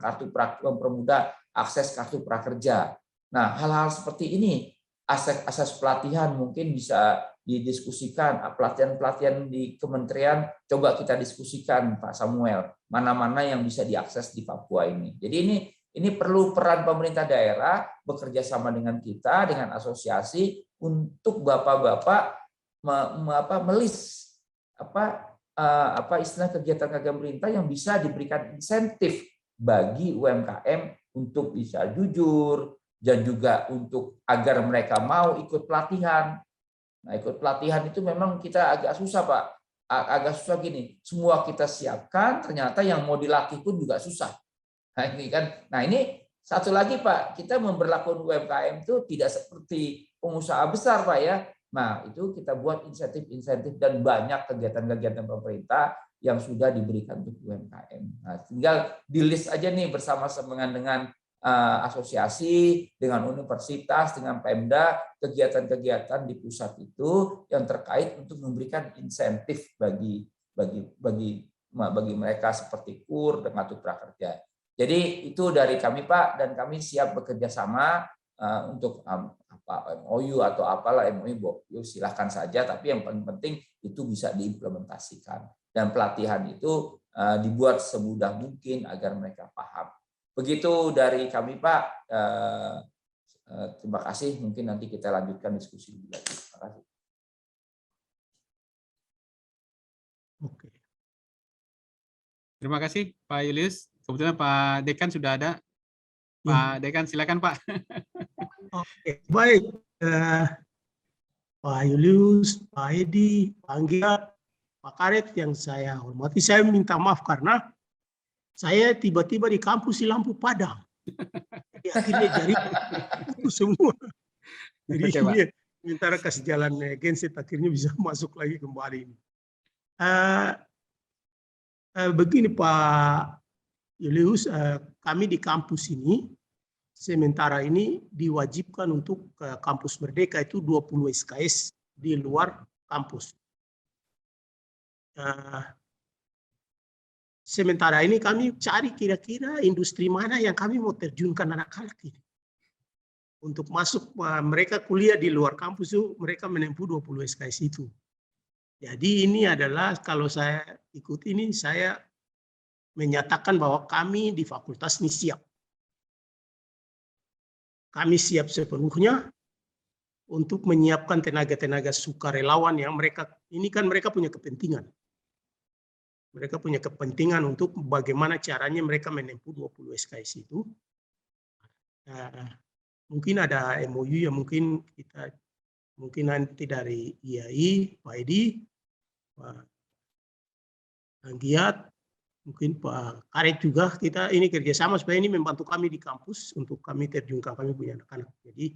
mempermudah akses kartu prakerja. Nah, hal-hal seperti ini, akses pelatihan mungkin bisa didiskusikan, pelatihan-pelatihan di kementerian coba kita diskusikan Pak Samuel, mana-mana yang bisa diakses di Papua ini. Jadi ini perlu peran pemerintah daerah bekerja sama dengan kita, dengan asosiasi untuk bapak-bapak melis istilah kegiatan pemerintah yang bisa diberikan insentif bagi UMKM untuk bisa jujur dan juga untuk agar mereka mau ikut pelatihan. Nah, ikut pelatihan itu memang kita agak susah, Pak. Agak susah gini. Semua kita siapkan, ternyata yang mau dilatih pun juga susah. Nah, ini kan. Nah, ini satu lagi, Pak. Kita memberlakukan UMKM itu tidak seperti pengusaha besar, Pak ya. Nah, itu kita buat insentif-insentif dan banyak kegiatan-kegiatan pemerintah yang sudah diberikan untuk UMKM. Nah, tinggal di-list aja nih bersama-sama dengan asosiasi, dengan universitas, dengan Pemda, kegiatan-kegiatan di pusat itu yang terkait untuk memberikan insentif bagi bagi mereka seperti KUR dan kartu prakerja. Jadi itu dari kami Pak, dan kami siap bekerja sama untuk MOU atau apalah MOU, silahkan saja, tapi yang paling penting itu bisa diimplementasikan dan pelatihan itu dibuat semudah mungkin agar mereka paham. Begitu dari kami Pak. Terima kasih. Mungkin nanti kita lanjutkan diskusi lebih lanjut. Terima kasih. Oke. Terima kasih Pak Julius. Kebetulan Pak Dekan sudah ada. Pak Dekan, silakan Pak. Oke, baik. Pak Julius, Pak Edi, Pak Anggia, Pak Karet yang saya hormati, saya minta maaf karena saya tiba-tiba di kampus di lampu padam. Jadi akhirnya jadi itu semua. Jadi ini sementara kasih jalan genset akhirnya bisa masuk lagi kembali. Begini Pak Julius, kami di kampus ini sementara ini diwajibkan untuk kampus Merdeka itu 20 SKS di luar kampus. Sementara ini kami cari kira-kira industri mana yang kami mau terjunkan anak-anak ini. Untuk masuk mereka kuliah di luar kampus itu mereka menempuh 20 SKS itu. Jadi ini adalah kalau saya ikut ini saya menyatakan bahwa kami di fakultas ini siap. Kami siap sepenuhnya untuk menyiapkan tenaga-tenaga sukarelawan yang mereka ini kan mereka punya kepentingan. Mereka punya kepentingan untuk bagaimana caranya mereka menempuh 20 SKS itu. Mungkin ada MOU yang mungkin kita nanti dari IAI, Pak Edi, Pak Anggiat, mungkin Pak Karet juga, kita ini kerjasama supaya ini membantu kami di kampus untuk kami terjunkan kami punya anak-anak. Jadi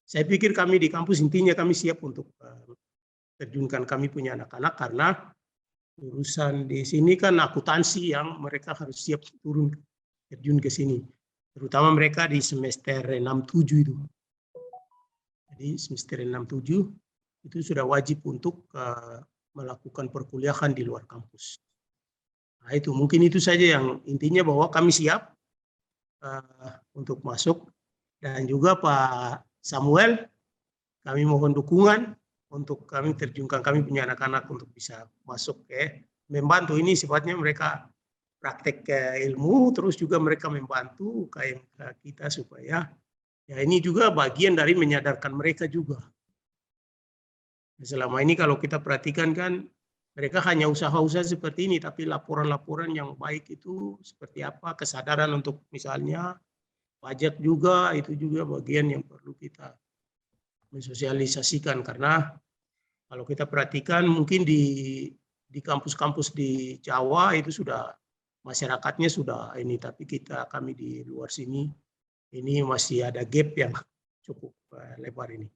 saya pikir kami di kampus intinya kami siap untuk terjunkan kami punya anak-anak karena urusan di sini kan akuntansi yang mereka harus siap turun terjun ke sini. Terutama mereka di semester 6-7 itu. Jadi semester 6-7 itu sudah wajib untuk melakukan perkuliahan di luar kampus. Nah itu mungkin itu saja yang intinya bahwa kami siap untuk masuk. Dan juga Pak Samuel, kami mohon dukungan untuk kami terjunkan kami punya anak-anak untuk bisa masuk membantu ini sifatnya mereka praktek ilmu terus juga mereka membantu UKM kita supaya ya ini juga bagian dari menyadarkan mereka juga. Selama ini kalau kita perhatikan kan mereka hanya usaha-usaha seperti ini tapi laporan-laporan yang baik itu seperti apa, kesadaran untuk misalnya pajak juga itu juga bagian yang perlu kita mensosialisasikan karena kalau kita perhatikan mungkin di kampus-kampus di Jawa itu sudah masyarakatnya sudah ini tapi kami di luar sini ini masih ada gap yang cukup lebar ini.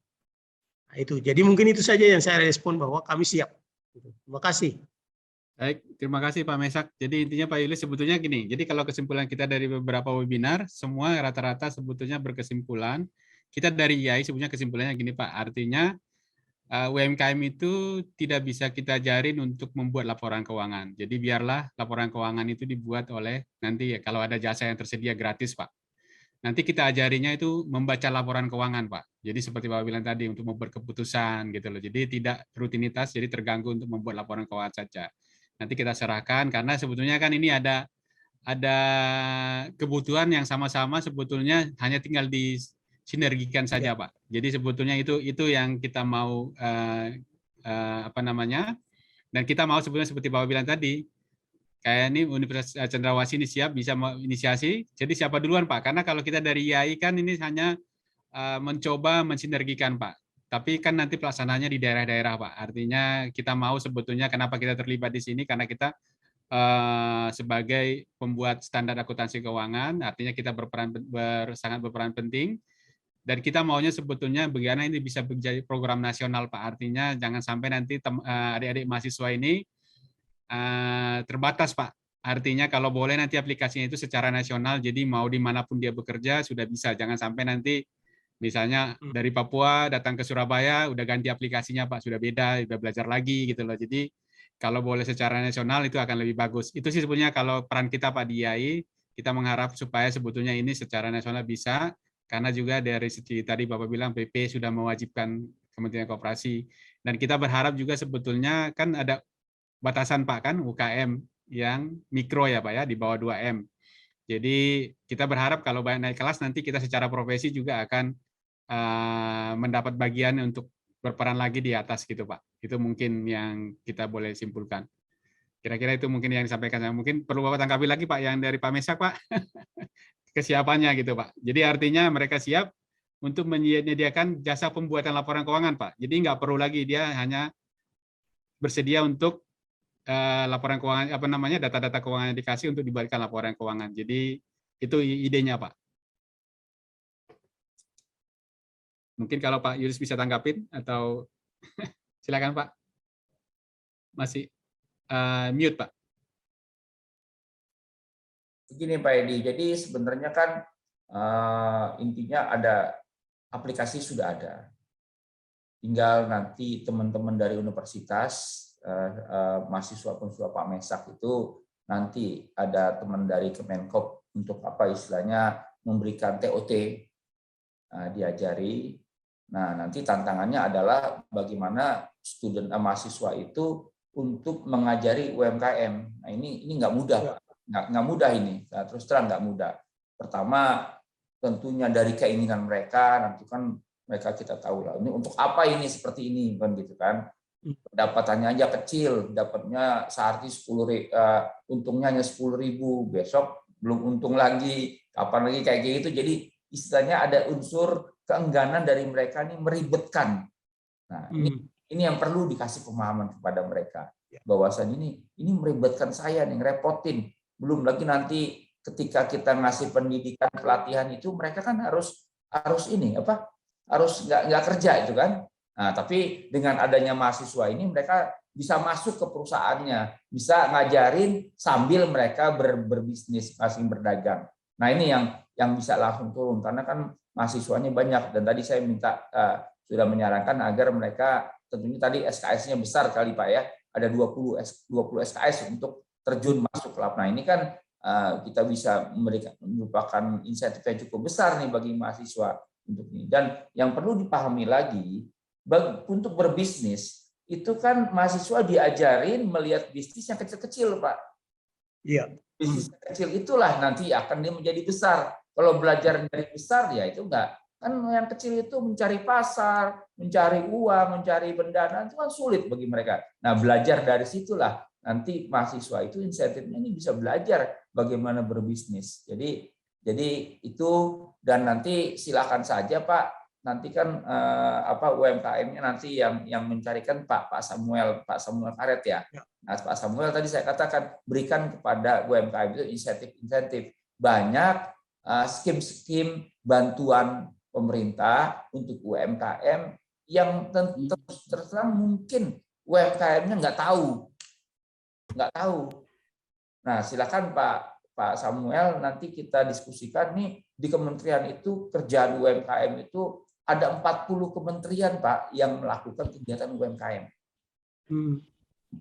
Nah, itu jadi mungkin itu saja yang saya respon bahwa kami siap. Terima kasih. Baik, terima kasih Pak Mesak. Jadi intinya Pak Julius sebetulnya gini. Jadi kalau kesimpulan kita dari beberapa webinar semua rata-rata sebetulnya berkesimpulan kita dari IAI sebetulnya kesimpulannya gini Pak. Artinya UMKM itu tidak bisa kita ajarin untuk membuat laporan keuangan. Jadi biarlah laporan keuangan itu dibuat oleh nanti ya kalau ada jasa yang tersedia gratis Pak. Nanti kita ajarinya itu membaca laporan keuangan Pak. Jadi seperti Bapak bilang tadi untuk membuat keputusan gitu loh. Jadi tidak rutinitas jadi terganggu untuk membuat laporan keuangan saja. Nanti kita serahkan karena sebetulnya kan ini ada kebutuhan yang sama-sama sebetulnya hanya tinggal disinergikan saja Pak. Jadi sebetulnya itu yang kita mau dan kita mau sebetulnya seperti Bapak bilang tadi kayak ini Universitas Cendrawasih ini siap bisa menginisiasi. Jadi siapa duluan Pak? Karena kalau kita dari IAI kan ini hanya mencoba mensinergikan Pak. Tapi kan nanti pelaksanaannya di daerah-daerah Pak. Artinya kita mau sebetulnya kenapa kita terlibat di sini karena kita sebagai pembuat standar akuntansi keuangan, artinya kita sangat berperan penting. Dan kita maunya sebetulnya bagaimana ini bisa menjadi program nasional Pak. Artinya jangan sampai nanti adik-adik mahasiswa ini terbatas Pak. Artinya kalau boleh nanti aplikasinya itu secara nasional, jadi mau dimanapun dia bekerja sudah bisa. Jangan sampai nanti misalnya dari Papua datang ke Surabaya udah ganti aplikasinya Pak, sudah beda, udah belajar lagi gitu loh. Jadi kalau boleh secara nasional itu akan lebih bagus. Itu sih sebenarnya kalau peran kita Pak Diai, kita mengharap supaya sebetulnya ini secara nasional bisa, karena juga dari segi tadi Bapak bilang PP sudah mewajibkan Kementerian Koperasi, dan kita berharap juga sebetulnya kan ada batasan Pak kan UKM yang mikro ya Pak ya, di bawah 2M. Jadi kita berharap kalau naik kelas nanti kita secara profesi juga akan mendapat bagian untuk berperan lagi di atas gitu Pak. Itu mungkin yang kita boleh simpulkan. Kira-kira itu mungkin yang disampaikan. Mungkin perlu Bapak tanggapi lagi Pak yang dari Pak Mesak Pak. Kesiapannya gitu Pak. Jadi artinya mereka siap untuk menyediakan jasa pembuatan laporan keuangan Pak. Jadi nggak perlu lagi, dia hanya bersedia untuk laporan keuangan, apa namanya, data-data keuangan yang dikasih untuk dibuatkan laporan keuangan. Jadi itu idenya Pak. Mungkin kalau Pak Yuris bisa tanggapin atau silakan Pak. Masih mute Pak. Begini Pak Edi, jadi sebenarnya kan intinya ada aplikasi sudah ada. Tinggal nanti teman-teman dari universitas, mahasiswa Pak Mesak itu nanti ada teman dari Kemenkop untuk apa istilahnya memberikan TOT, diajari. Nah, nanti tantangannya adalah bagaimana mahasiswa itu untuk mengajari UMKM. Nah, ini nggak mudah, nggak mudah ini. Nah, terus terang nggak mudah. Pertama, tentunya dari keinginan mereka, nanti kan mereka kita tahu lah. Ini untuk apa ini seperti ini kan gitu kan? Pendapatannya aja kecil, dapatnya sehari untungnya hanya 10.000, besok belum untung lagi, kapan lagi kayak gitu. Jadi istilahnya ada unsur keengganan dari mereka ini meribetkan. Nah, ini yang perlu dikasih pemahaman kepada mereka. Bahwasan ini meribetkan saya nih, ngerepotin. Belum lagi nanti ketika kita ngasih pendidikan pelatihan itu mereka kan harus ini apa? Harus nggak kerja itu kan. Nah, tapi dengan adanya mahasiswa ini mereka bisa masuk ke perusahaannya, bisa ngajarin sambil mereka berbisnis, masing berdagang. Nah, ini yang bisa langsung turun karena kan mahasiswanya banyak, dan tadi saya minta sudah menyarankan agar mereka tentunya tadi SKS-nya besar kali Pak ya, ada 20 SKS untuk terjun masuk ke lab. Nah, ini kan kita bisa merupakan insentif yang cukup besar nih bagi mahasiswa untuk ini. Dan yang perlu dipahami lagi, untuk berbisnis itu kan mahasiswa diajarin melihat bisnis yang kecil-kecil Pak. Iya. Bisnis kecil itulah nanti akan dia menjadi besar. Kalau belajar dari besar ya itu enggak. Kan yang kecil itu mencari pasar, mencari uang, mencari pendanaan itu kan sulit bagi mereka. Nah, belajar dari situlah nanti mahasiswa itu insentifnya ini bisa belajar bagaimana berbisnis. Jadi itu, dan nanti silakan saja Pak, nanti kan UMKM-nya nanti yang mencarikan Pak Samuel Karet ya. Nah, Pak Samuel tadi saya katakan berikan kepada UMKM itu insentif. Banyak skim bantuan pemerintah untuk UMKM yang terus terang mungkin UMKM-nya nggak tahu. Nah, silakan Pak Samuel, nanti kita diskusikan nih di kementerian itu kerjaan UMKM itu ada 40 kementerian Pak yang melakukan kegiatan UMKM. 40,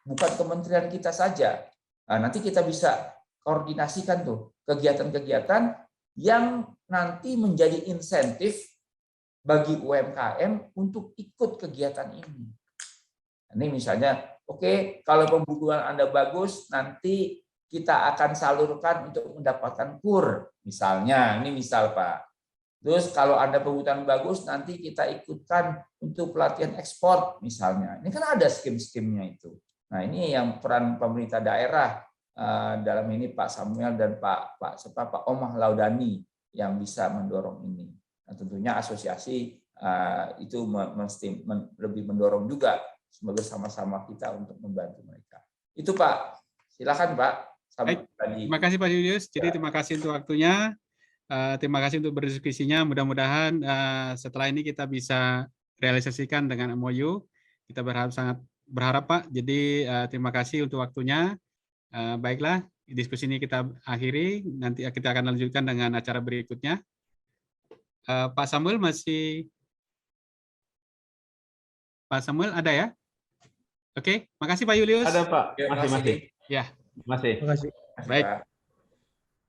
bukan kementerian kita saja. Nah, nanti kita bisa koordinasikan tuh kegiatan-kegiatan yang nanti menjadi insentif bagi UMKM untuk ikut kegiatan ini. Ini misalnya, oke, kalau pembukuan Anda bagus, nanti kita akan salurkan untuk mendapatkan KUR. Misalnya, ini misal Pak. Terus kalau Anda pembukuan bagus, nanti kita ikutkan untuk pelatihan ekspor misalnya. Ini kan ada skim-skimnya itu. Nah, ini yang peran pemerintah daerah dalam ini Pak Samuel dan Pak Omah Laudani yang bisa mendorong ini. Nah, tentunya asosiasi itu lebih mendorong juga bersama-sama kita untuk membantu mereka. Itu Pak. Silakan Pak. Terima kasih Pak Julius. Jadi terima kasih untuk waktunya. Terima kasih untuk berdiskusinya. Mudah-mudahan setelah ini kita bisa realisasikan dengan MOU. Kita sangat berharap Pak. Jadi terima kasih untuk waktunya. Baiklah, diskusi ini kita akhiri. Nanti kita akan lanjutkan dengan acara berikutnya. Pak Samuel ada ya? Oke, makasih Pak Julius. Ada Pak, Ya, masih. Ya, Masih. Terima kasih. baik. Pak.